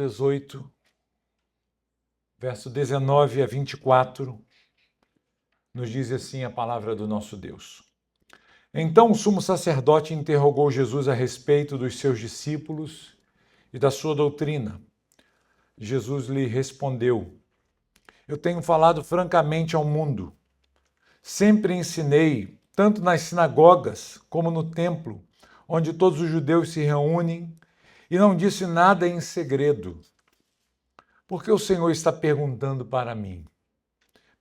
18, verso 19 a 24, nos diz assim a palavra do nosso Deus. Então o sumo sacerdote interrogou Jesus a respeito dos seus discípulos e da sua doutrina. Jesus lhe respondeu: Eu tenho falado francamente ao mundo. Sempre ensinei, tanto nas sinagogas como no templo, onde todos os judeus se reúnem, e não disse nada em segredo. Por que o Senhor está perguntando para mim?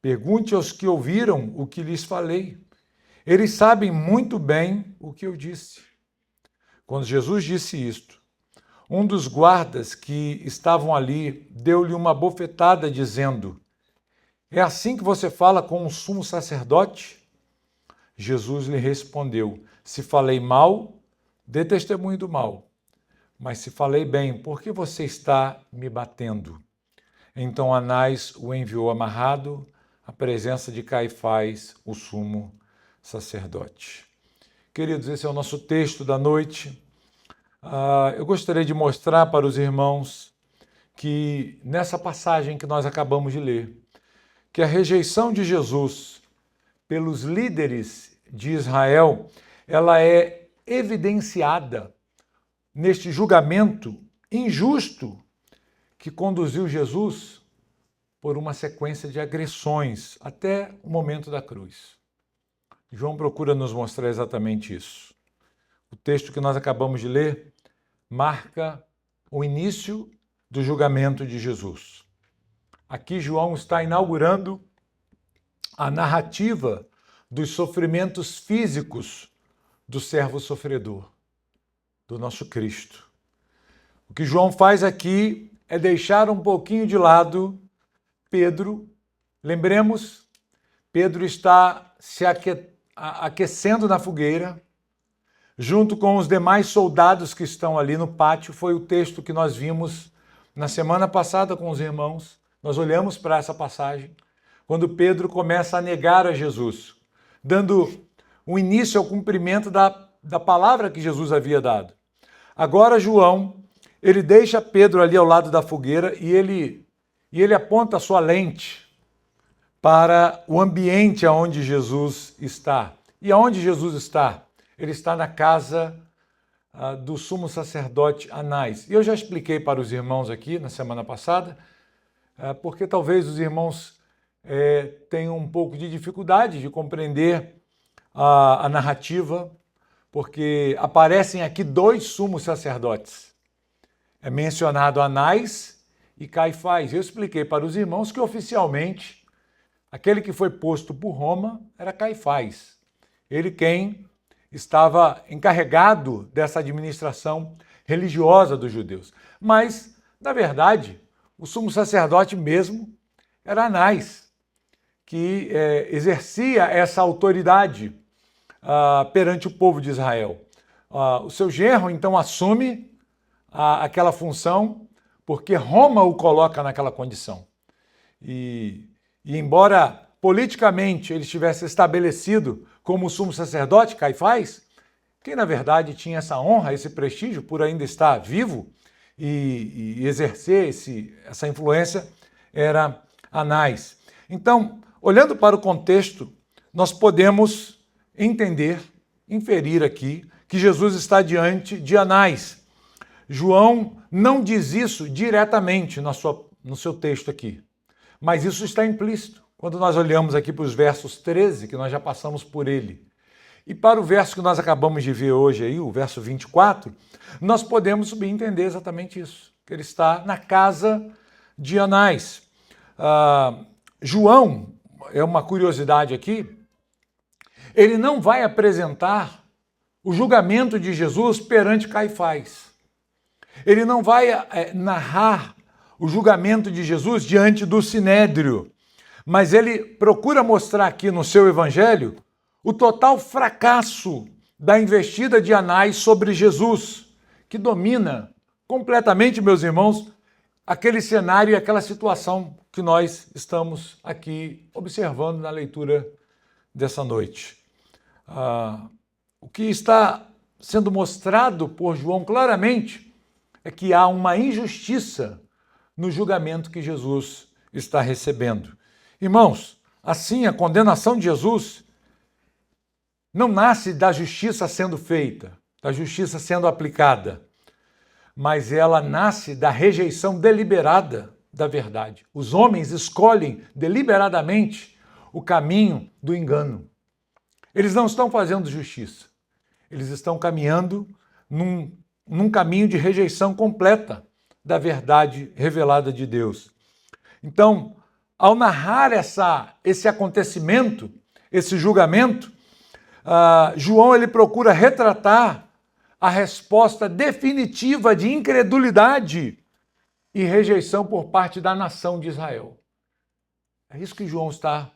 Pergunte aos que ouviram o que lhes falei. Eles sabem muito bem o que eu disse. Quando Jesus disse isto, um dos guardas que estavam ali deu-lhe uma bofetada, dizendo: É assim que você fala com um sumo sacerdote? Jesus lhe respondeu: Se falei mal, dê testemunho do mal. Mas se falei bem, por que você está me batendo? Então Anás o enviou amarrado à presença de Caifás, o sumo sacerdote. Queridos, esse é o nosso texto da noite. Eu gostaria de mostrar para os irmãos que nessa passagem que nós acabamos de ler, que a rejeição de Jesus pelos líderes de Israel, ela é evidenciada neste julgamento injusto que conduziu Jesus por uma sequência de agressões até o momento da cruz. João procura nos mostrar exatamente isso. O texto que nós acabamos de ler marca o início do julgamento de Jesus. Aqui João está inaugurando a narrativa dos sofrimentos físicos do servo sofredor, do nosso Cristo. O que João faz aqui é deixar um pouquinho de lado Pedro. Lembremos, Pedro está se aquecendo na fogueira, junto com os demais soldados que estão ali no pátio. Foi o texto que nós vimos na semana passada com os irmãos. Nós olhamos para essa passagem, quando Pedro começa a negar a Jesus, dando um início ao cumprimento da palavra que Jesus havia dado. Agora João, ele deixa Pedro ali ao lado da fogueira e ele aponta a sua lente para o ambiente onde Jesus está. E aonde Jesus está? Ele está na casa do sumo sacerdote Anás. E eu já expliquei para os irmãos aqui na semana passada, porque talvez os irmãos tenham um pouco de dificuldade de compreender a narrativa, porque aparecem aqui dois sumos sacerdotes. É mencionado Anás e Caifás. Eu expliquei para os irmãos que oficialmente aquele que foi posto por Roma era Caifás. Ele quem estava encarregado dessa administração religiosa dos judeus. Mas, na verdade, o sumo sacerdote mesmo era Anás, que exercia essa autoridade perante o povo de Israel. O seu genro, então, assume aquela função porque Roma o coloca naquela condição. E embora politicamente ele estivesse estabelecido como sumo sacerdote, Caifás, quem na verdade tinha essa honra, esse prestígio por ainda estar vivo e exercer essa influência, era Anás. Então, olhando para o contexto, nós podemos entender, inferir aqui, que Jesus está diante de Anás. João não diz isso diretamente no seu texto aqui, mas isso está implícito quando nós olhamos aqui para os versos 13, que nós já passamos por ele. E para o verso que nós acabamos de ver hoje, aí, o verso 24, nós podemos subentender exatamente isso, que ele está na casa de Anás. João, é uma curiosidade aqui, ele não vai apresentar o julgamento de Jesus perante Caifás. Ele não vai narrar o julgamento de Jesus diante do Sinédrio, mas ele procura mostrar aqui no seu evangelho o total fracasso da investida de Anás sobre Jesus, que domina completamente, meus irmãos, aquele cenário e aquela situação que nós estamos aqui observando na leitura dessa noite. O que está sendo mostrado por João claramente é que há uma injustiça no julgamento que Jesus está recebendo. Irmãos, assim a condenação de Jesus não nasce da justiça sendo feita, da justiça sendo aplicada, mas ela nasce da rejeição deliberada da verdade. Os homens escolhem deliberadamente o caminho do engano. Eles não estão fazendo justiça, eles estão caminhando num caminho de rejeição completa da verdade revelada de Deus. Então, ao narrar esse acontecimento, esse julgamento, João ele procura retratar a resposta definitiva de incredulidade e rejeição por parte da nação de Israel. É isso que João está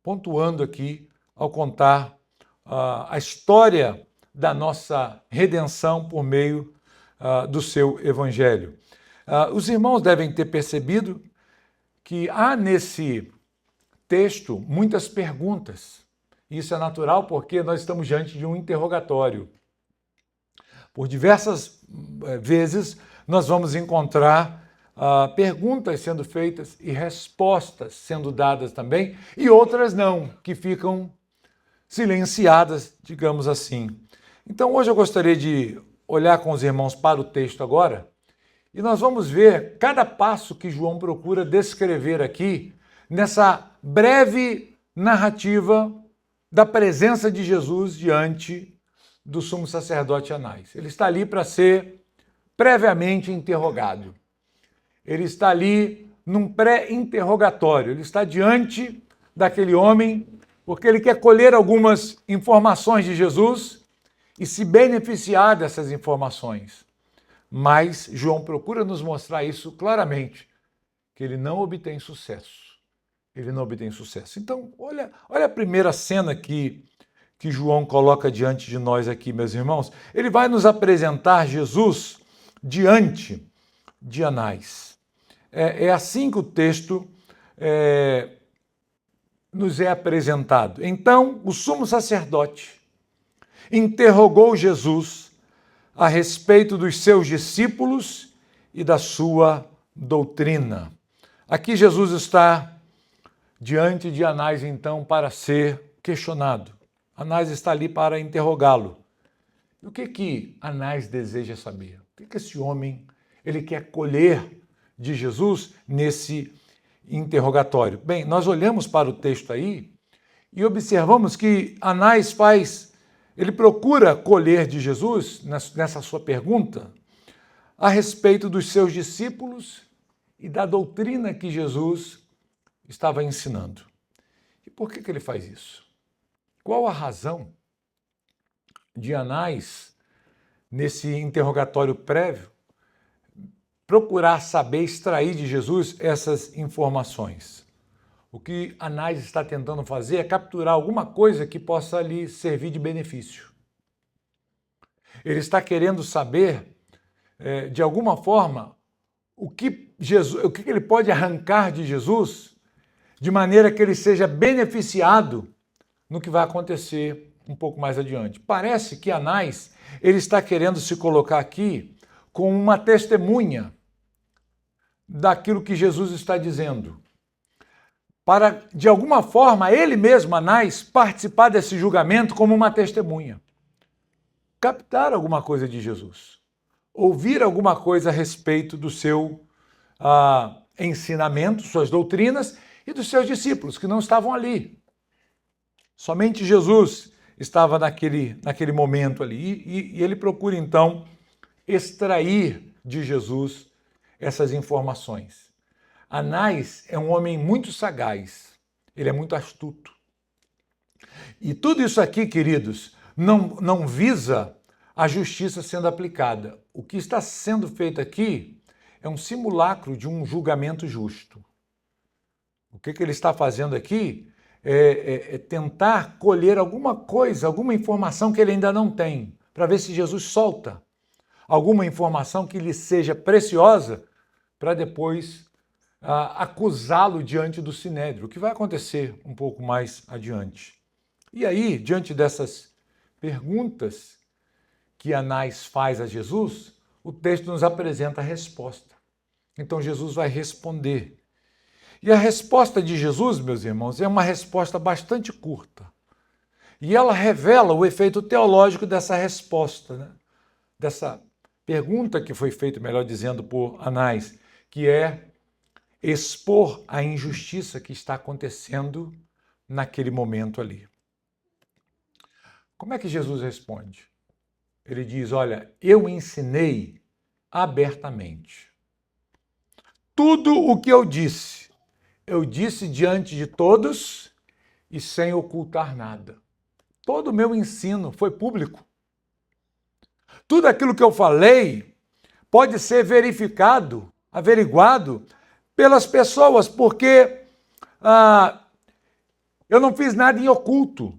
pontuando aqui ao contar a história da nossa redenção por meio do seu evangelho. Os irmãos devem ter percebido que há nesse texto muitas perguntas. Isso é natural porque nós estamos diante de um interrogatório. Por diversas vezes nós vamos encontrar perguntas sendo feitas e respostas sendo dadas também, e outras não, que ficam silenciadas, digamos assim. Então hoje eu gostaria de olhar com os irmãos para o texto agora, e nós vamos ver cada passo que João procura descrever aqui, nessa breve narrativa da presença de Jesus diante do sumo sacerdote Anás. Ele está ali para ser previamente interrogado. Ele está ali num pré-interrogatório. Ele está diante daquele homem porque ele quer colher algumas informações de Jesus e se beneficiar dessas informações. Mas João procura nos mostrar isso claramente, que ele não obtém sucesso. Ele não obtém sucesso. Então, olha a primeira cena que João coloca diante de nós aqui, meus irmãos. Ele vai nos apresentar Jesus diante de Anás. É assim que o texto nos é apresentado. Então, o sumo sacerdote interrogou Jesus a respeito dos seus discípulos e da sua doutrina. Aqui Jesus está diante de Anás, então, para ser questionado. Anás está ali para interrogá-lo. E o que Anás deseja saber? O que esse homem ele quer colher de Jesus nesse interrogatório? Bem, nós olhamos para o texto aí e observamos que Anás ele procura colher de Jesus, nessa sua pergunta, a respeito dos seus discípulos e da doutrina que Jesus estava ensinando. E por que ele faz isso? Qual a razão de Anás, nesse interrogatório prévio, procurar saber, extrair de Jesus essas informações? O que Anás está tentando fazer é capturar alguma coisa que possa lhe servir de benefício. Ele está querendo saber, de alguma forma, o que ele pode arrancar de Jesus, de maneira que ele seja beneficiado no que vai acontecer um pouco mais adiante. Parece que Anás ele está querendo se colocar aqui como uma testemunha daquilo que Jesus está dizendo, para, de alguma forma, ele mesmo, Anás, participar desse julgamento como uma testemunha. Captar alguma coisa de Jesus, ouvir alguma coisa a respeito do seu ensinamento, suas doutrinas e dos seus discípulos, que não estavam ali. Somente Jesus estava naquele momento ali e ele procura, então, extrair de Jesus essas informações. Anás é um homem muito sagaz, ele é muito astuto. E tudo isso aqui, queridos, não visa a justiça sendo aplicada. O que está sendo feito aqui é um simulacro de um julgamento justo. O que ele está fazendo aqui é tentar colher alguma coisa, alguma informação que ele ainda não tem, para ver se Jesus solta alguma informação que lhe seja preciosa para depois acusá-lo diante do Sinédrio, o que vai acontecer um pouco mais adiante. E aí, diante dessas perguntas que Anás faz a Jesus, o texto nos apresenta a resposta. Então Jesus vai responder. E a resposta de Jesus, meus irmãos, é uma resposta bastante curta. E ela revela o efeito teológico dessa resposta, né? Dessa pergunta que foi feita, melhor dizendo, por Anás, que é expor a injustiça que está acontecendo naquele momento ali. Como é que Jesus responde? Ele diz, olha, eu ensinei abertamente. Tudo o que eu disse diante de todos e sem ocultar nada. Todo o meu ensino foi público. Tudo aquilo que eu falei pode ser verificado, averiguado pelas pessoas, porque eu não fiz nada em oculto.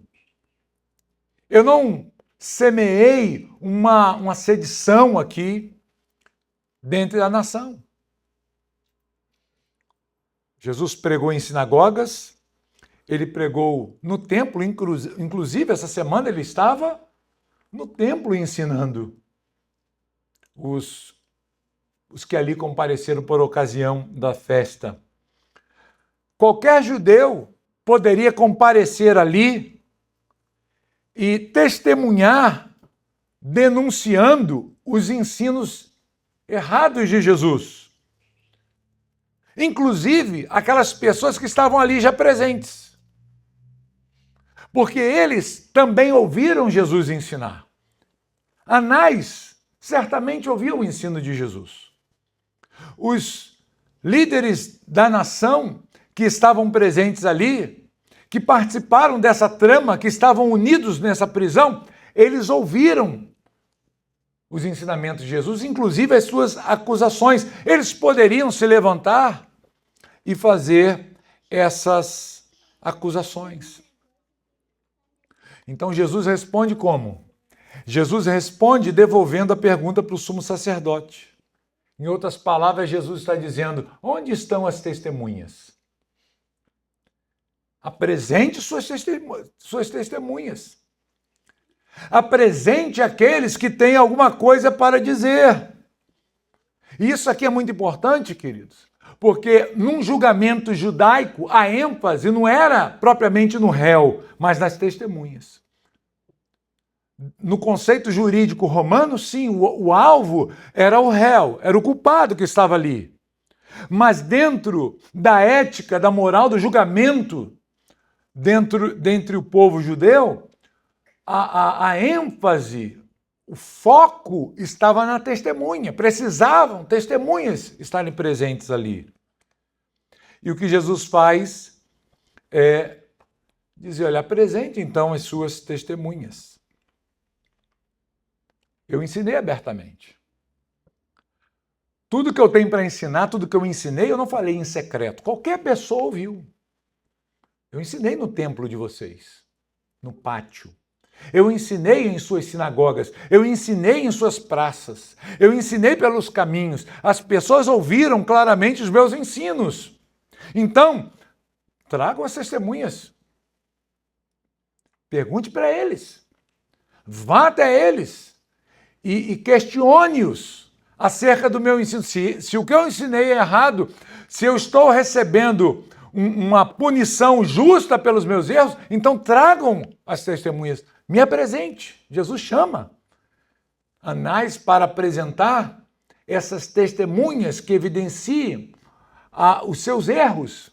Eu não semeei uma sedição aqui dentro da nação. Jesus pregou em sinagogas, ele pregou no templo, inclusive essa semana ele estava no templo ensinando os que ali compareceram por ocasião da festa. Qualquer judeu poderia comparecer ali e testemunhar, denunciando os ensinos errados de Jesus. Inclusive aquelas pessoas que estavam ali já presentes. Porque eles também ouviram Jesus ensinar. Anás certamente ouviu o ensino de Jesus. Os líderes da nação que estavam presentes ali, que participaram dessa trama, que estavam unidos nessa prisão, eles ouviram os ensinamentos de Jesus, inclusive as suas acusações. Eles poderiam se levantar e fazer essas acusações. Então Jesus responde como? Jesus responde devolvendo a pergunta para o sumo sacerdote. Em outras palavras, Jesus está dizendo, onde estão as testemunhas? Apresente suas testemunhas. Apresente aqueles que têm alguma coisa para dizer. E isso aqui é muito importante, queridos, porque num julgamento judaico, a ênfase não era propriamente no réu, mas nas testemunhas. No conceito jurídico romano, sim, o alvo era o réu, era o culpado que estava ali. Mas dentro da ética, da moral, do julgamento, dentre o povo judeu, a ênfase, o foco estava na testemunha. Precisavam testemunhas estarem presentes ali. E o que Jesus faz é dizer, olha, apresente então as suas testemunhas. Eu ensinei abertamente. Tudo que eu tenho para ensinar, tudo que eu ensinei, eu não falei em secreto. Qualquer pessoa ouviu. Eu ensinei no templo de vocês, no pátio. Eu ensinei em suas sinagogas. Eu ensinei em suas praças. Eu ensinei pelos caminhos. As pessoas ouviram claramente os meus ensinos. Então, tragam as testemunhas. Pergunte para eles. Vá até eles. E questione-os acerca do meu ensino. Se o que eu ensinei é errado, se eu estou recebendo uma punição justa pelos meus erros, então tragam as testemunhas. Me apresente. Jesus chama Anás para apresentar essas testemunhas que evidenciam os seus erros,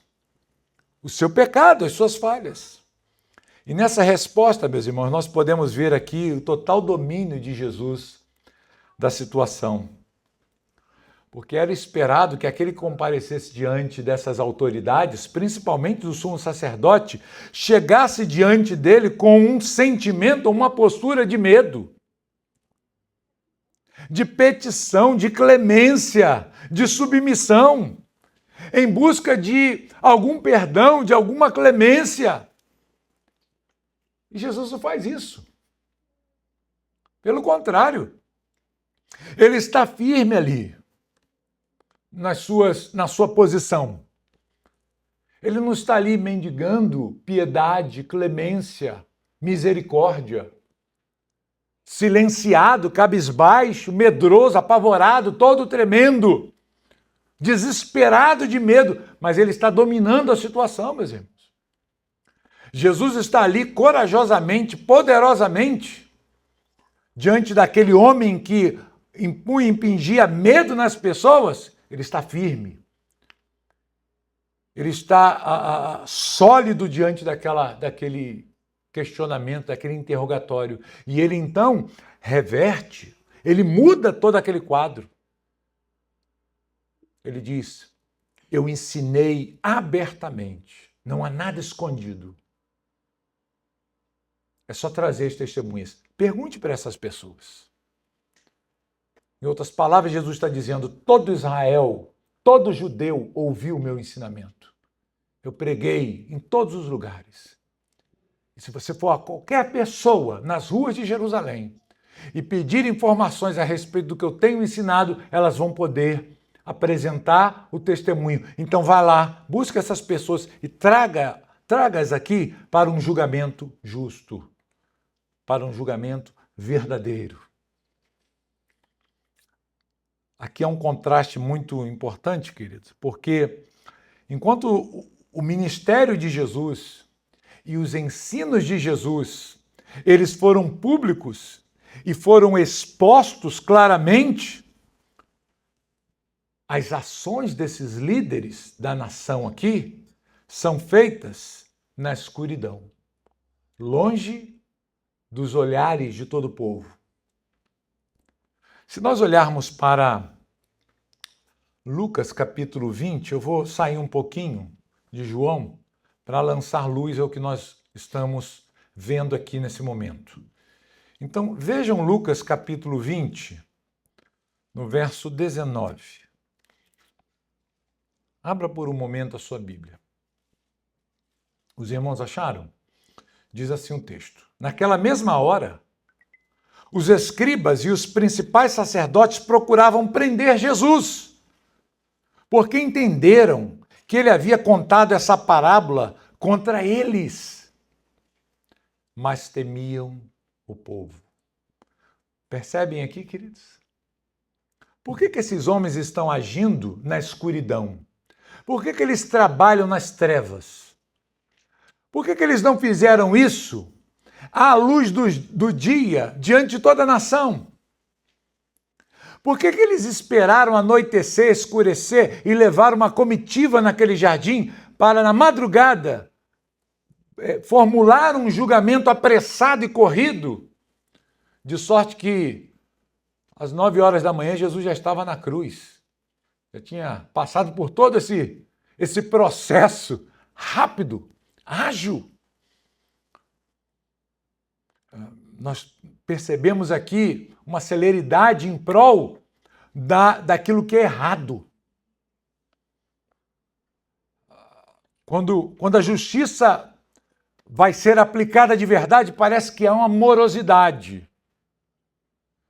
o seu pecado, as suas falhas. E nessa resposta, meus irmãos, nós podemos ver aqui o total domínio de Jesus da situação. Porque era esperado que aquele que comparecesse diante dessas autoridades, principalmente do sumo sacerdote, chegasse diante dele com um sentimento, uma postura de medo, de petição, de clemência, de submissão, em busca de algum perdão, de alguma clemência. E Jesus não faz isso. Pelo contrário, ele está firme ali, na sua posição. Ele não está ali mendigando piedade, clemência, misericórdia, silenciado, cabisbaixo, medroso, apavorado, todo tremendo. desesperado de medo, mas ele está dominando a situação, meus irmãos. Jesus está ali corajosamente, poderosamente, diante daquele homem que impunha, impingia medo nas pessoas. Ele está firme. Ele está sólido diante daquele questionamento, daquele interrogatório. E ele então reverte, ele muda todo aquele quadro. Ele diz: eu ensinei abertamente, não há nada escondido. É só trazer as testemunhas. Pergunte para essas pessoas. Em outras palavras, Jesus está dizendo: todo Israel, todo judeu ouviu o meu ensinamento. Eu preguei em todos os lugares. E se você for a qualquer pessoa nas ruas de Jerusalém e pedir informações a respeito do que eu tenho ensinado, elas vão poder apresentar o testemunho. Então vá lá, busque essas pessoas e traga-as aqui para um julgamento justo, para um julgamento verdadeiro. Aqui é um contraste muito importante, queridos, porque enquanto o ministério de Jesus e os ensinos de Jesus, eles foram públicos e foram expostos claramente, as ações desses líderes da nação aqui são feitas na escuridão, longe dos olhares de todo o povo. Se nós olharmos para Lucas capítulo 20, eu vou sair um pouquinho de João para lançar luz ao que nós estamos vendo aqui nesse momento. Então, vejam Lucas capítulo 20, no verso 19. Abra por um momento a sua Bíblia. Os irmãos acharam? Diz assim o texto: naquela mesma hora, os escribas e os principais sacerdotes procuravam prender Jesus, porque entenderam que ele havia contado essa parábola contra eles, mas temiam o povo. Percebem aqui, queridos? Por que esses homens estão agindo na escuridão? Por que eles trabalham nas trevas? Por que eles não fizeram isso à luz do dia, diante de toda a nação? Por que eles esperaram anoitecer, escurecer e levar uma comitiva naquele jardim para, na madrugada, formular um julgamento apressado e corrido, de sorte que, às 9 horas da manhã, Jesus já estava na cruz. Já tinha passado por todo esse processo rápido, ágil. Nós percebemos aqui uma celeridade em prol daquilo que é errado. Quando a justiça vai ser aplicada de verdade, parece que há uma morosidade.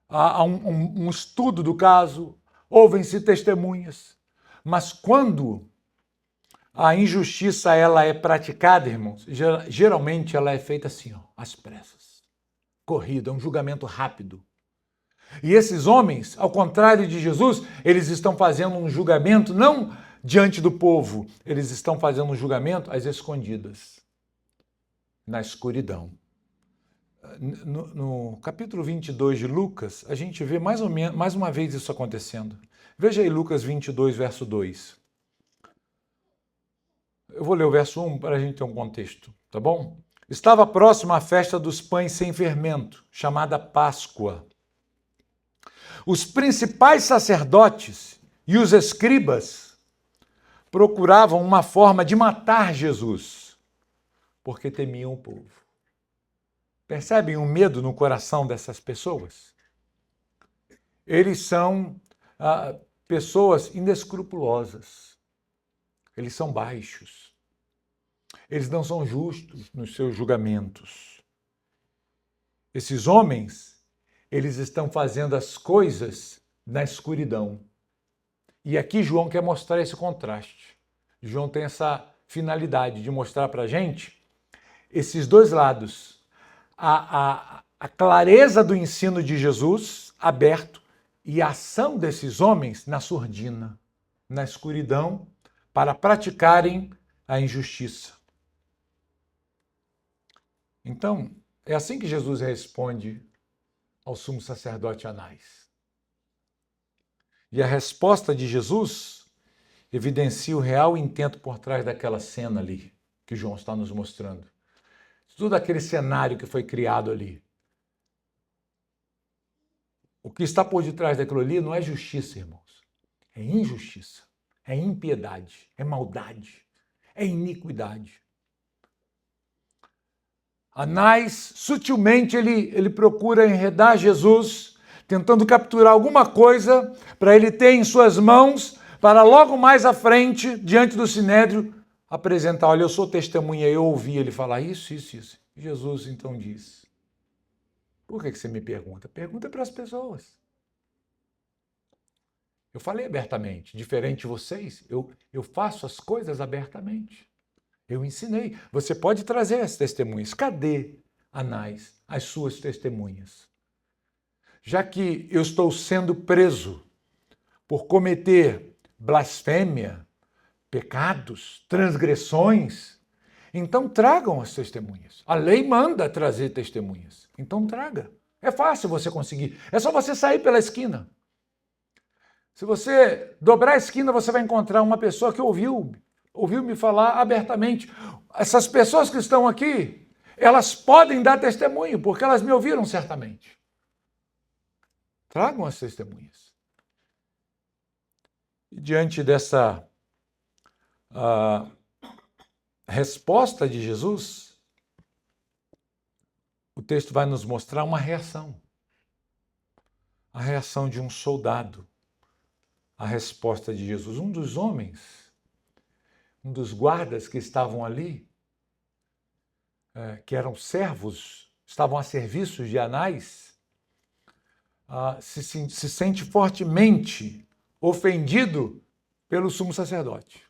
Há um estudo do caso, ouvem-se testemunhas. Mas quando a injustiça ela é praticada, irmãos, geralmente ela é feita assim, às pressas. Corrida, um julgamento rápido. E esses homens, ao contrário de Jesus, eles estão fazendo um julgamento não diante do povo, eles estão fazendo um julgamento às escondidas, na escuridão. No capítulo 22 de Lucas, a gente vê mais uma vez isso acontecendo. Veja aí Lucas 22, verso 2. Eu vou ler o verso 1 para a gente ter um contexto, tá bom? Estava próxima a festa dos pães sem fermento, chamada Páscoa. Os principais sacerdotes e os escribas procuravam uma forma de matar Jesus, porque temiam o povo. Percebem o medo no coração dessas pessoas? Eles são pessoas inescrupulosas. Eles são baixos. Eles não são justos nos seus julgamentos. Esses homens, eles estão fazendo as coisas na escuridão. E aqui João quer mostrar esse contraste. João tem essa finalidade de mostrar para a gente esses dois lados. A clareza do ensino de Jesus aberto e a ação desses homens na surdina. na escuridão para praticarem a injustiça. Então, é assim que Jesus responde ao sumo sacerdote Anás. E a resposta de Jesus evidencia o real intento por trás daquela cena ali, que João está nos mostrando. Todo aquele cenário que foi criado ali. O que está por detrás daquilo ali não é justiça, irmãos. É injustiça, é impiedade, é maldade, é iniquidade. Anás, sutilmente, ele procura enredar Jesus, tentando capturar alguma coisa para ele ter em suas mãos, para logo mais à frente, diante do Sinédrio, apresentar: olha, eu sou testemunha, eu ouvi ele falar isso. Jesus então diz: por que você me pergunta? Pergunta para as pessoas. Eu falei abertamente, diferente de vocês, eu faço as coisas abertamente. Eu ensinei. Você pode trazer as testemunhas. Cadê, Anás, as suas testemunhas? Já que eu estou sendo preso por cometer blasfêmia, pecados, transgressões, então tragam as testemunhas. A lei manda trazer testemunhas. Então traga. É fácil você conseguir. É só você sair pela esquina. Se você dobrar a esquina, você vai encontrar uma pessoa que ouviu me falar abertamente. Essas pessoas que estão aqui, elas podem dar testemunho, porque elas me ouviram certamente. Tragam as testemunhas. E diante dessa resposta de Jesus, o texto vai nos mostrar uma reação. A reação de um soldado à resposta de Jesus. Um dos homens, um dos guardas que estavam ali, que eram servos, estavam a serviço de Anás, se sente fortemente ofendido pelo sumo sacerdote.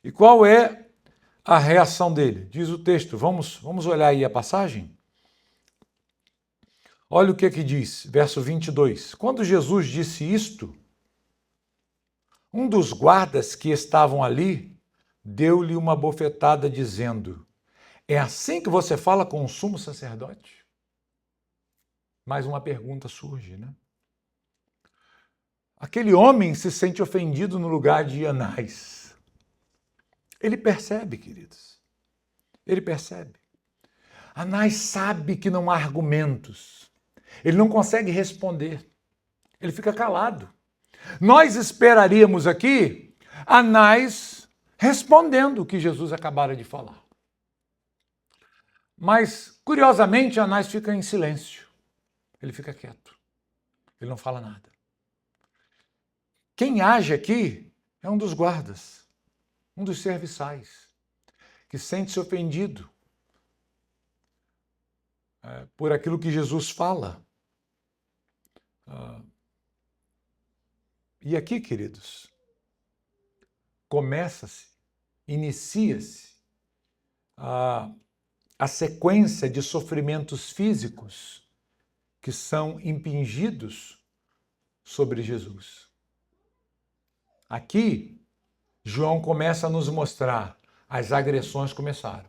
E qual é a reação dele? Diz o texto, vamos olhar aí a passagem? Olha o que diz, verso 22. Quando Jesus disse isto, um dos guardas que estavam ali deu-lhe uma bofetada dizendo: é assim que você fala com o sumo sacerdote? Mais uma pergunta surge, né? Aquele homem se sente ofendido no lugar de Anás. Ele percebe, queridos. Ele percebe. Anás sabe que não há argumentos. Ele não consegue responder. Ele fica calado. Nós esperaríamos aqui Anás respondendo o que Jesus acabara de falar. Mas, curiosamente, Anás fica em silêncio. Ele fica quieto. Ele não fala nada. Quem age aqui é um dos guardas, um dos serviçais, que sente-se ofendido por aquilo que Jesus fala. E aqui, queridos, inicia-se a sequência de sofrimentos físicos que são impingidos sobre Jesus. Aqui, João começa a nos mostrar as agressões começaram.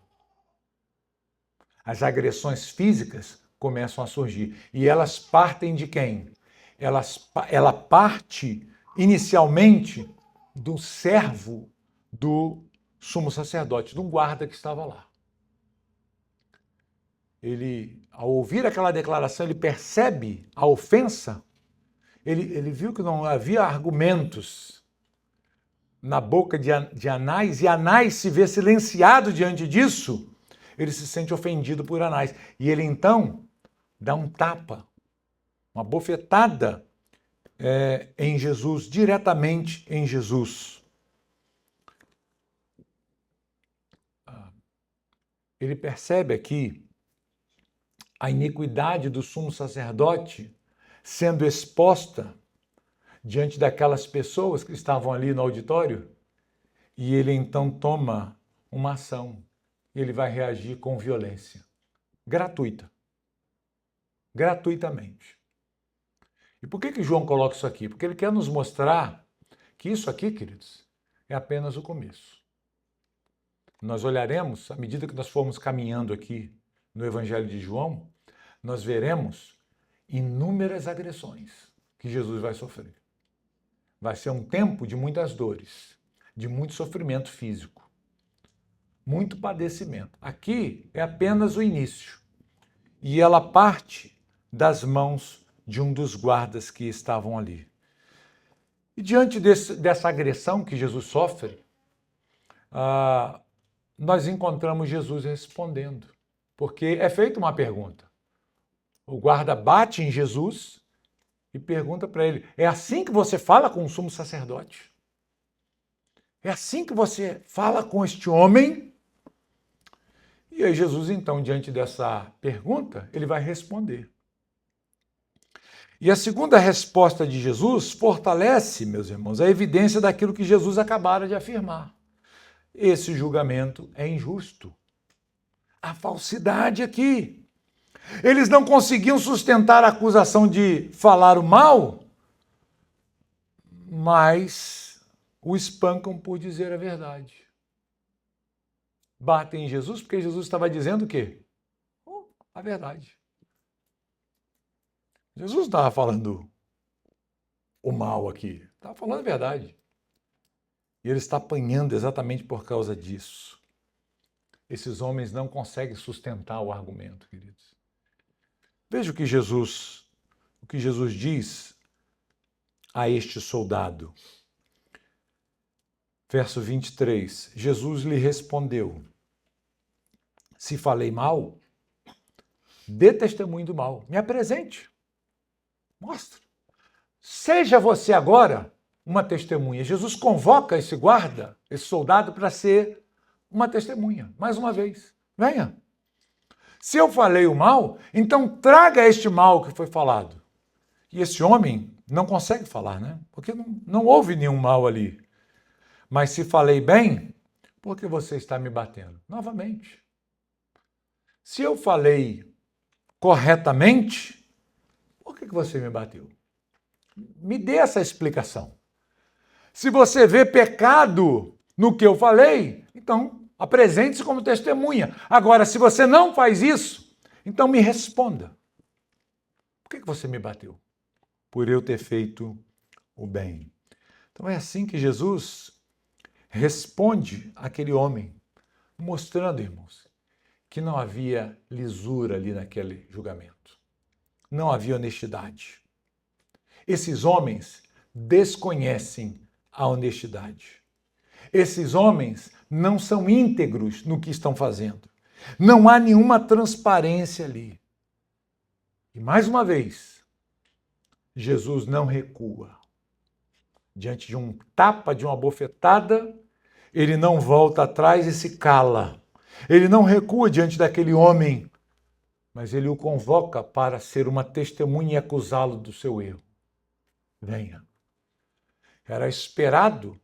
As agressões físicas começam a surgir. E elas partem de quem? Ela parte inicialmente do servo do sumo sacerdote, de um guarda que estava lá. Ele, ao ouvir aquela declaração, ele percebe a ofensa, ele viu que não havia argumentos na boca de Anás, e Anás se vê silenciado diante disso, ele se sente ofendido por Anás. E ele então dá um tapa, uma bofetada em Jesus, diretamente em Jesus. Ele percebe aqui a iniquidade do sumo sacerdote sendo exposta diante daquelas pessoas que estavam ali no auditório, e ele então toma uma ação. Ele vai reagir com violência, gratuitamente. E por que João coloca isso aqui? Porque ele quer nos mostrar que isso aqui, queridos, é apenas o começo. Nós olharemos, à medida que nós formos caminhando aqui no Evangelho de João, nós veremos inúmeras agressões que Jesus vai sofrer. Vai ser um tempo de muitas dores, de muito sofrimento físico, muito padecimento. Aqui é apenas o início. E ela parte das mãos de um dos guardas que estavam ali. E diante dessa agressão que Jesus sofre, nós encontramos Jesus respondendo, porque é feita uma pergunta. O guarda bate em Jesus e pergunta para ele: é assim que você fala com o sumo sacerdote? É assim que você fala com este homem? E aí Jesus, então, diante dessa pergunta, ele vai responder. E a segunda resposta de Jesus fortalece, meus irmãos, a evidência daquilo que Jesus acabara de afirmar. Esse julgamento é injusto. Há falsidade aqui. Eles não conseguiam sustentar a acusação de falar o mal, mas o espancam por dizer a verdade. Batem em Jesus porque Jesus estava dizendo o quê? A verdade. Jesus não estava falando o mal aqui, estava falando a verdade. E ele está apanhando exatamente por causa disso. Esses homens não conseguem sustentar o argumento, queridos. Veja o que Jesus diz a este soldado. Verso 23. Jesus lhe respondeu: se falei mal, dê testemunho do mal. Me apresente. Mostre. Seja você agora uma testemunha. Jesus convoca esse guarda, esse soldado, para ser uma testemunha. Mais uma vez. Venha. Se eu falei o mal, então traga este mal que foi falado. E esse homem não consegue falar, né? Porque não houve nenhum mal ali. Mas se falei bem, por que você está me batendo? Novamente. Se eu falei corretamente, por que você me bateu? Me dê essa explicação. Se você vê pecado no que eu falei, então apresente-se como testemunha. Agora, se você não faz isso, então me responda. Por que você me bateu? Por eu ter feito o bem. Então é assim que Jesus responde àquele homem, mostrando, irmãos, que não havia lisura ali naquele julgamento. Não havia honestidade. Esses homens desconhecem a honestidade. Esses homens não são íntegros no que estão fazendo. Não há nenhuma transparência ali. E mais uma vez, Jesus não recua. Diante de um tapa, de uma bofetada, ele não volta atrás e se cala. Ele não recua diante daquele homem, mas ele o convoca para ser uma testemunha e acusá-lo do seu erro. Venha. Era esperado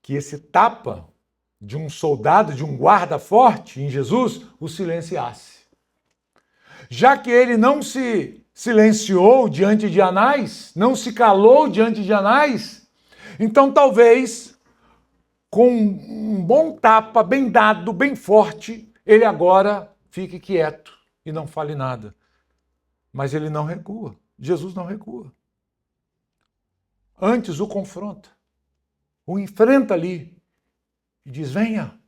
que esse tapa de um soldado, de um guarda forte em Jesus, o silenciasse. Já que ele não se silenciou diante de Anás, não se calou diante de Anás, então talvez com um bom tapa, bem dado, bem forte, ele agora fique quieto e não fale nada. Mas ele não recua. Jesus não recua. Antes o confronta, o enfrenta ali e diz: venha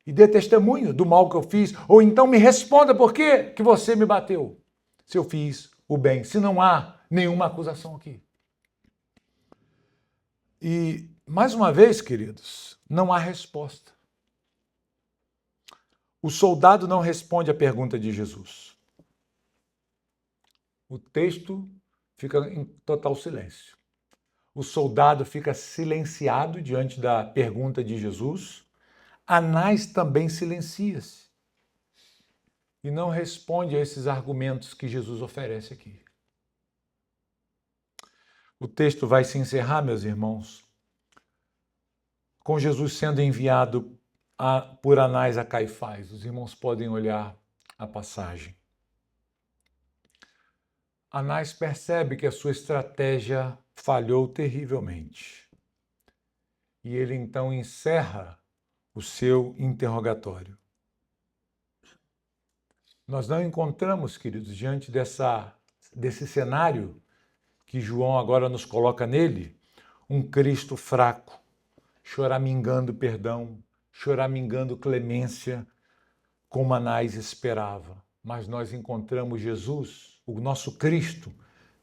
e dê testemunho do mal que eu fiz, ou então me responda por que você me bateu, se eu fiz o bem, se não há nenhuma acusação aqui. E, mais uma vez, queridos, não há resposta. O soldado não responde à pergunta de Jesus. O texto fica em total silêncio. O soldado fica silenciado diante da pergunta de Jesus. Anás também silencia-se e não responde a esses argumentos que Jesus oferece aqui. O texto vai se encerrar, meus irmãos, com Jesus sendo enviado por Anás a Caifás. Os irmãos podem olhar a passagem. Anás percebe que a sua estratégia falhou terrivelmente. e ele então encerra o seu interrogatório. Nós não encontramos, queridos, diante desse cenário que João agora nos coloca nele, um Cristo fraco, choramingando perdão, choramingando clemência, como Anás esperava. Mas nós encontramos Jesus, o nosso Cristo,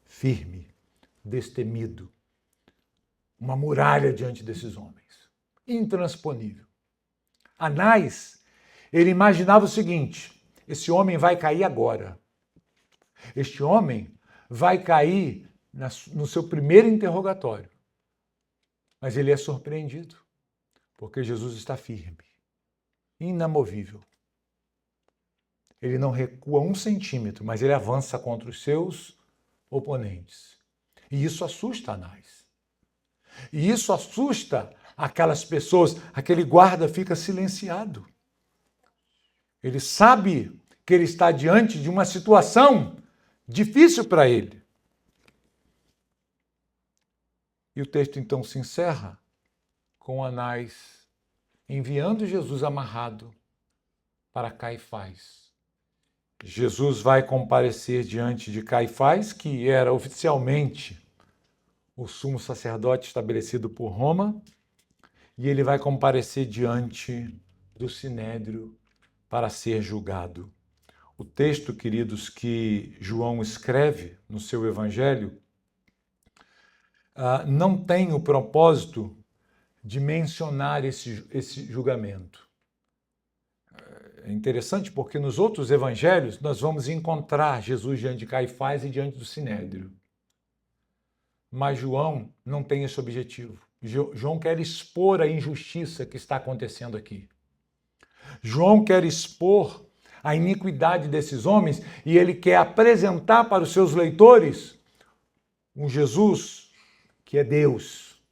firme, destemido, uma muralha diante desses homens, intransponível. Anás, ele imaginava o seguinte: esse homem vai cair agora. Este homem vai cair no seu primeiro interrogatório. Mas ele é surpreendido, porque Jesus está firme, inamovível. Ele não recua 1 centímetro, mas ele avança contra os seus oponentes. E isso assusta Anás. E isso assusta aquelas pessoas. Aquele guarda fica silenciado. Ele sabe que ele está diante de uma situação difícil para ele. E o texto então se encerra com Anás enviando Jesus amarrado para Caifás. Jesus vai comparecer diante de Caifás, que era oficialmente o sumo sacerdote estabelecido por Roma, e ele vai comparecer diante do Sinédrio para ser julgado. O texto, queridos, que João escreve no seu evangelho não tem o propósito de mencionar esse julgamento. É interessante porque nos outros evangelhos nós vamos encontrar Jesus diante de Caifás e diante do Sinédrio. Mas João não tem esse objetivo. João quer expor a injustiça que está acontecendo aqui. João quer expor a iniquidade desses homens e ele quer apresentar para os seus leitores um Jesus que é Deus,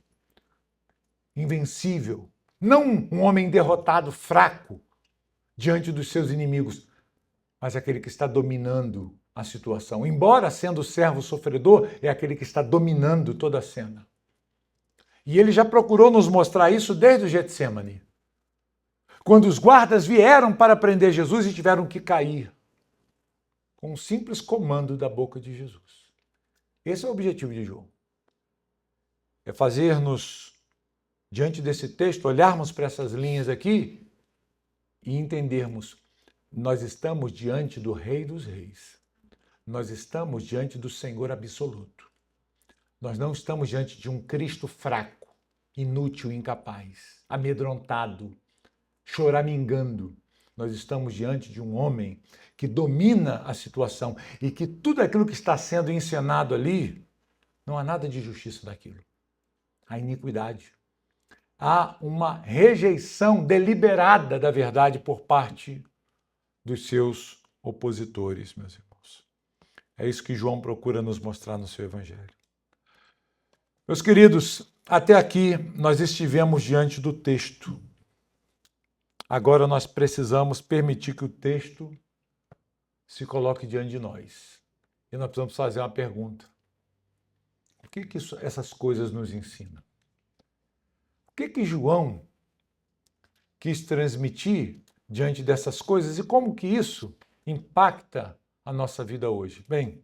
invencível, não um homem derrotado, fraco, diante dos seus inimigos, mas aquele que está dominando a situação. Embora sendo servo sofredor, é aquele que está dominando toda a cena. E ele já procurou nos mostrar isso desde o Getsêmani, quando os guardas vieram para prender Jesus e tiveram que cair com um simples comando da boca de Jesus. Esse é o objetivo de João. É fazer-nos, diante desse texto, olharmos para essas linhas aqui e entendermos, nós estamos diante do Rei dos Reis. Nós estamos diante do Senhor absoluto. Nós não estamos diante de um Cristo fraco, inútil, incapaz, amedrontado, choramingando. Nós estamos diante de um homem que domina a situação e que tudo aquilo que está sendo encenado ali, não há nada de justiça daquilo. Há iniquidade. Há uma rejeição deliberada da verdade por parte dos seus opositores, meus irmãos. É isso que João procura nos mostrar no seu evangelho. Meus queridos, até aqui nós estivemos diante do texto. Agora nós precisamos permitir que o texto se coloque diante de nós. E nós precisamos fazer uma pergunta. O que essas coisas nos ensinam? O que João quis transmitir diante dessas coisas e como que isso impacta a nossa vida hoje? Bem,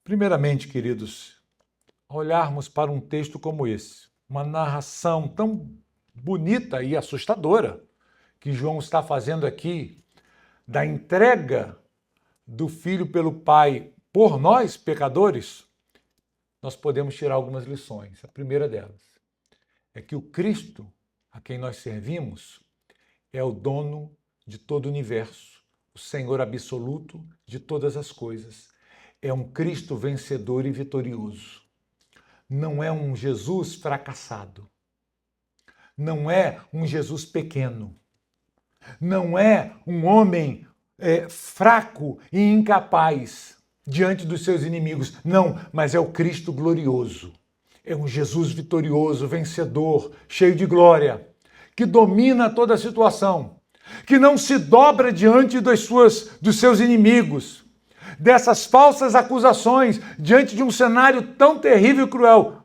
primeiramente, queridos, olharmos para um texto como esse, uma narração tão bonita e assustadora que João está fazendo aqui, da entrega do Filho pelo Pai por nós, pecadores, nós podemos tirar algumas lições. A primeira delas é que o Cristo a quem nós servimos é o dono de todo o universo, o Senhor absoluto de todas as coisas. É um Cristo vencedor e vitorioso. Não é um Jesus fracassado. Não é um Jesus pequeno. Não é um homem fraco e incapaz diante dos seus inimigos. Não, mas é o Cristo glorioso. É um Jesus vitorioso, vencedor, cheio de glória, que domina toda a situação, que não se dobra diante dos seus inimigos, dessas falsas acusações, diante de um cenário tão terrível e cruel.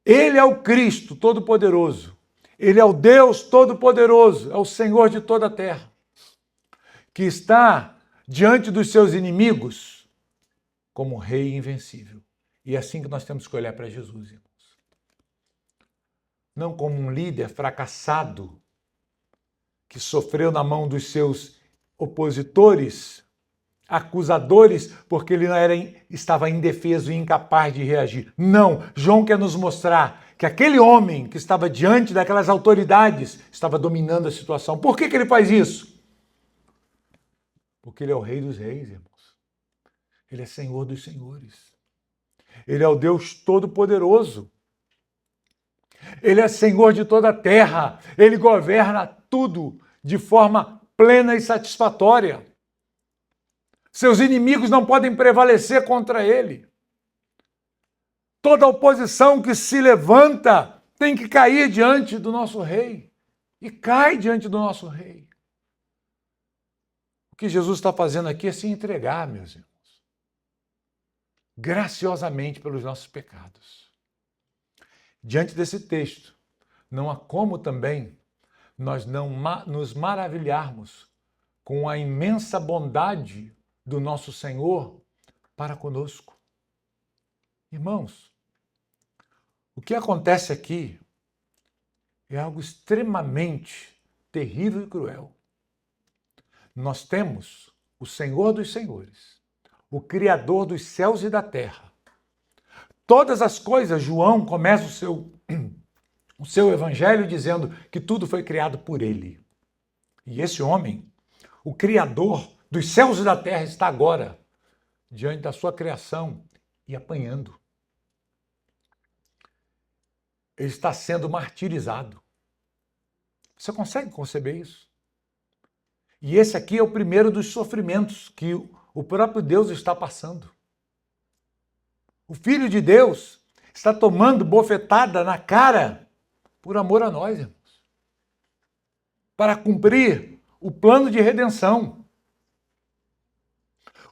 Ele é o Cristo Todo-Poderoso. Ele é o Deus Todo-Poderoso, é o Senhor de toda a terra, que está diante dos seus inimigos como Rei invencível. E é assim que nós temos que olhar para Jesus, irmãos. Não como um líder fracassado que sofreu na mão dos seus opositores, acusadores, porque ele estava indefeso e incapaz de reagir. Não, João quer nos mostrar que aquele homem que estava diante daquelas autoridades estava dominando a situação. Por que ele faz isso? Porque ele é o Rei dos Reis, irmãos. Ele é Senhor dos Senhores. Ele é o Deus Todo-Poderoso. Ele é Senhor de toda a terra. Ele governa tudo de forma plena e satisfatória. Seus inimigos não podem prevalecer contra ele. Toda oposição que se levanta tem que cair diante do nosso rei. E cai diante do nosso rei. O que Jesus está fazendo aqui é se entregar, meus irmãos, graciosamente pelos nossos pecados. Diante desse texto, não há como também nós não nos maravilharmos com a imensa bondade do nosso Senhor para conosco. Irmãos, o que acontece aqui é algo extremamente terrível e cruel. Nós temos o Senhor dos Senhores, o Criador dos céus e da terra. Todas as coisas, João começa o seu evangelho dizendo que tudo foi criado por ele. E esse homem, o Criador dos céus e da terra, está agora diante da sua criação e apanhando. Ele está sendo martirizado. Você consegue conceber isso? E esse aqui é o primeiro dos sofrimentos que o próprio Deus está passando. O Filho de Deus está tomando bofetada na cara por amor a nós, irmãos, para cumprir o plano de redenção.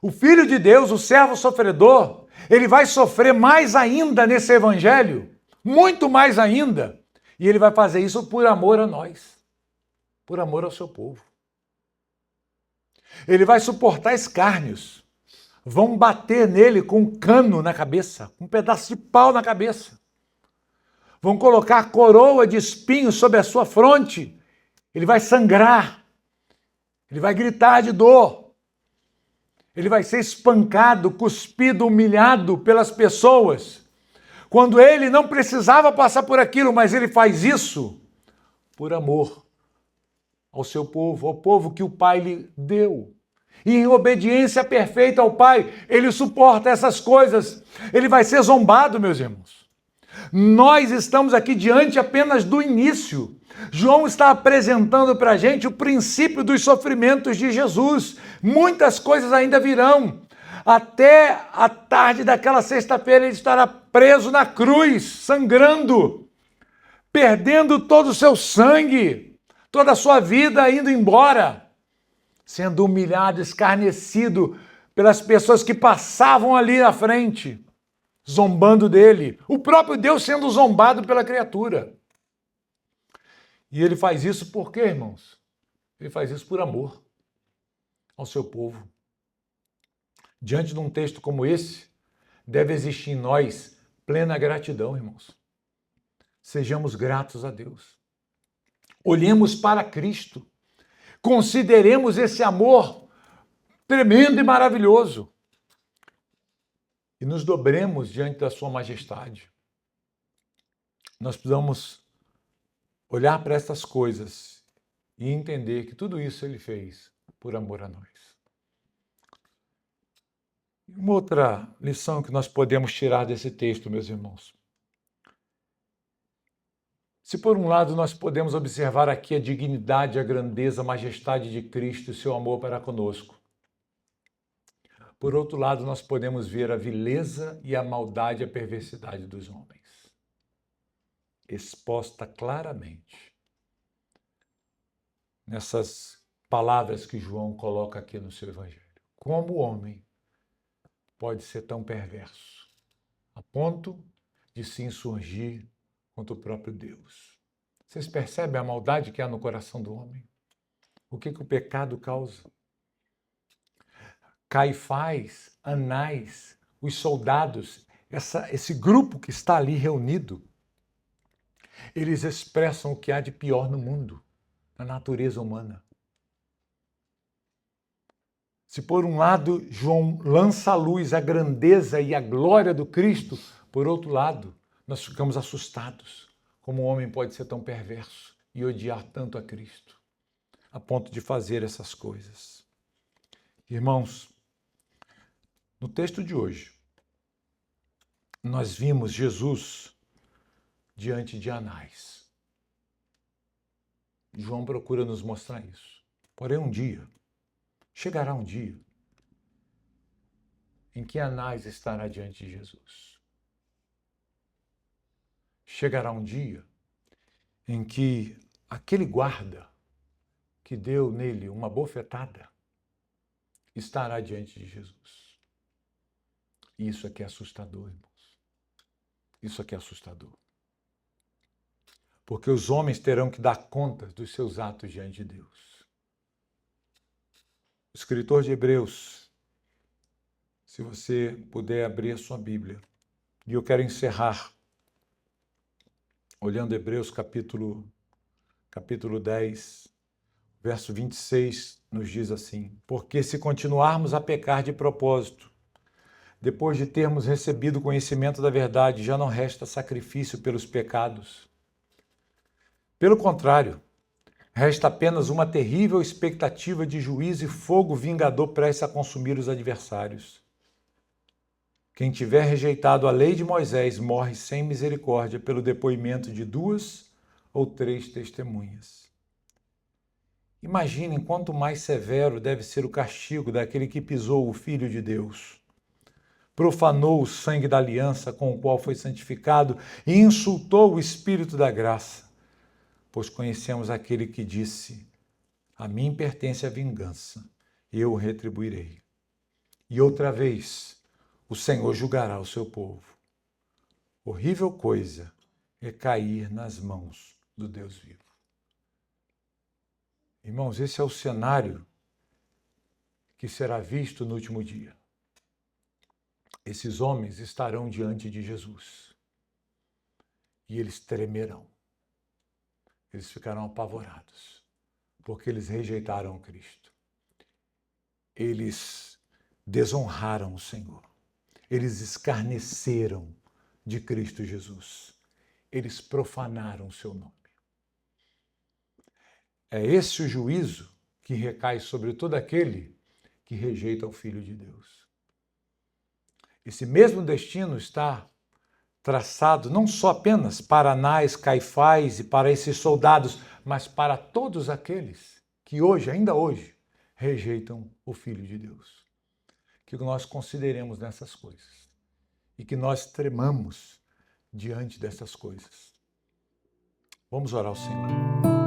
O Filho de Deus, o servo sofredor, ele vai sofrer mais ainda nesse evangelho, muito mais ainda, e ele vai fazer isso por amor a nós, por amor ao seu povo. Ele vai suportar escárnios, vão bater nele com um cano na cabeça, um pedaço de pau na cabeça. Vão colocar a coroa de espinhos sobre a sua fronte. Ele vai sangrar. Ele vai gritar de dor. Ele vai ser espancado, cuspido, humilhado pelas pessoas. Quando ele não precisava passar por aquilo, mas ele faz isso por amor ao seu povo, ao povo que o Pai lhe deu. E em obediência perfeita ao Pai, ele suporta essas coisas. Ele vai ser zombado, meus irmãos. Nós estamos aqui diante apenas do início. João está apresentando para a gente o princípio dos sofrimentos de Jesus. Muitas coisas ainda virão. Até a tarde daquela sexta-feira ele estará preso na cruz, sangrando, perdendo todo o seu sangue, toda a sua vida indo embora, sendo humilhado, escarnecido pelas pessoas que passavam ali à frente, zombando dele. O próprio Deus sendo zombado pela criatura. E ele faz isso por quê, irmãos? Ele faz isso por amor ao seu povo. Diante de um texto como esse, deve existir em nós plena gratidão, irmãos. Sejamos gratos a Deus. Olhemos para Cristo. Consideremos esse amor tremendo e maravilhoso. E nos dobremos diante da sua majestade. Nós precisamos olhar para essas coisas e entender que tudo isso ele fez por amor a nós. Uma outra lição que nós podemos tirar desse texto, meus irmãos. Se por um lado nós podemos observar aqui a dignidade, a grandeza, a majestade de Cristo e seu amor para conosco, por outro lado nós podemos ver a vileza e a maldade e a perversidade dos homens, exposta claramente nessas palavras que João coloca aqui no seu evangelho. Como o homem pode ser tão perverso, a ponto de se insurgir contra o próprio Deus. Vocês percebem a maldade que há no coração do homem? O que o pecado causa? Caifás, Anás, os soldados, esse grupo que está ali reunido, eles expressam o que há de pior no mundo, na natureza humana. Se por um lado João lança à luz a grandeza e a glória do Cristo, por outro lado, nós ficamos assustados. Como o homem pode ser tão perverso e odiar tanto a Cristo, a ponto de fazer essas coisas? Irmãos, no texto de hoje, nós vimos Jesus diante de Anás. João procura nos mostrar isso. Porém, chegará um dia em que Anás estará diante de Jesus. Chegará um dia em que aquele guarda que deu nele uma bofetada estará diante de Jesus. Isso aqui é assustador, irmãos. Isso aqui é assustador. Porque os homens terão que dar conta dos seus atos diante de Deus. O escritor de Hebreus, se você puder abrir a sua Bíblia, e eu quero encerrar olhando Hebreus capítulo 10, verso 26, nos diz assim: porque se continuarmos a pecar de propósito, depois de termos recebido o conhecimento da verdade, já não resta sacrifício pelos pecados. Pelo contrário, resta apenas uma terrível expectativa de juízo e fogo vingador prestes a consumir os adversários. Quem tiver rejeitado a lei de Moisés morre sem misericórdia pelo depoimento de 2 ou 3 testemunhas. Imaginem quanto mais severo deve ser o castigo daquele que pisou o Filho de Deus, profanou o sangue da aliança com o qual foi santificado e insultou o Espírito da graça. Pois conhecemos aquele que disse: a mim pertence a vingança, eu o retribuirei. E outra vez, o Senhor julgará o seu povo. Horrível coisa é cair nas mãos do Deus vivo. Irmãos, esse é o cenário que será visto no último dia. Esses homens estarão diante de Jesus e eles tremerão. Eles ficarão apavorados, porque eles rejeitaram Cristo. Eles desonraram o Senhor. Eles escarneceram de Cristo Jesus. Eles profanaram o seu nome. É esse o juízo que recai sobre todo aquele que rejeita o Filho de Deus. Esse mesmo destino está traçado não só apenas para Anás, Caifás e para esses soldados, mas para todos aqueles que hoje, ainda hoje, rejeitam o Filho de Deus. Que nós consideremos nessas coisas e que nós tremamos diante dessas coisas. Vamos orar ao Senhor.